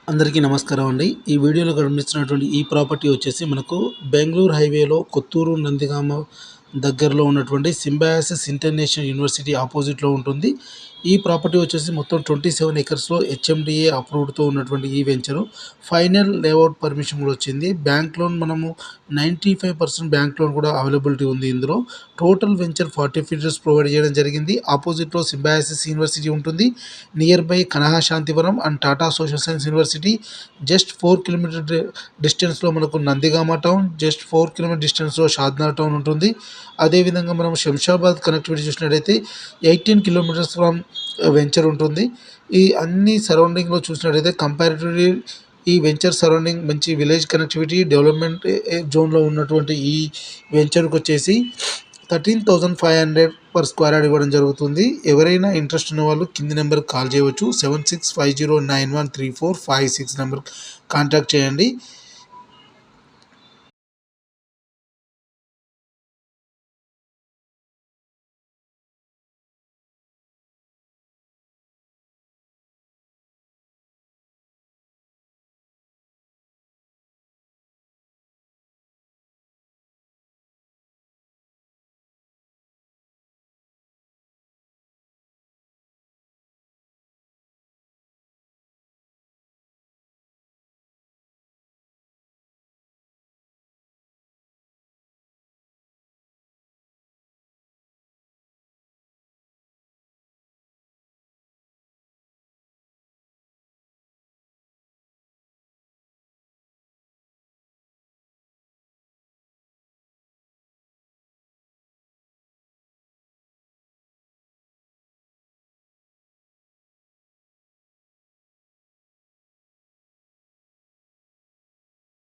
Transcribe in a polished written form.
అందరికీ నమస్కారం అండి. ఈ వీడియోలో కనిపిస్తున్నటువంటి ఈ ప్రాపర్టీ వచ్చేసి మనకు బెంగుళూరు హైవేలో కొత్తూరు నందిగామ దగ్గరలో ఉన్నటువంటి సింబయాసిస్ ఇంటర్నేషనల్ యూనివర్సిటీ ఆపోజిట్లో ఉంటుంది. ఈ ప్రాపర్టీ వచ్చేసి మొత్తం 27 ఎకర్స్‌లో హెచ్ఎండిఏ అప్రూవ్డ్‌తో ఉన్నటువంటి ఈ వెంచరు. ఫైనల్ లేఅవుట్ పర్మిషన్ కూడా వచ్చింది. బ్యాంక్ లోన్ మనము 95% బ్యాంక్ లోన్ కూడా అవైలబిలిటీ ఉంది ఇందులో. టోటల్ వెంచర్ 40 ఫీచర్స్ ప్రొవైడ్ చేయడం జరిగింది. ఆపోజిట్లో సింబయాసిస్ యూనివర్సిటీ ఉంటుంది. Near by Kanha Shantivanam and Tata social science university. Just 4 kilometre డిస్టెన్స్లో మనకు నందిగామ టౌన్, జస్ట్ 4 కిలోమీటర్ డిస్టెన్స్లో షాద్నగర్ టౌన్ ఉంటుంది. అదేవిధంగా మనం శంషాబాద్ కనెక్టివిటీ చూసినట్టయితే 18 కిలోమీటర్స్ ఫ్రమ్ వెంచర్ ఉంటుంది. ఈ అన్ని సరౌండింగ్లో చూసినట్టయితే కంపారిటివ్లీ ఈ వెంచర్ సరౌండింగ్ మంచి విలేజ్ కనెక్టివిటీ డెవలప్మెంట్ జోన్లో ఉన్నటువంటి ఈ వెంచర్కి వచ్చేసి 13,500 పర్ స్క్వేర్ యార్డ్ ఇవ్వడం జరుగుతుంది. ఎవరైనా ఇంట్రెస్ట్ ఉన్న వాళ్ళు కింది నెంబర్కి కాల్ చేయవచ్చు. 7650913456 నెంబర్ కాంటాక్ట్ చేయండి.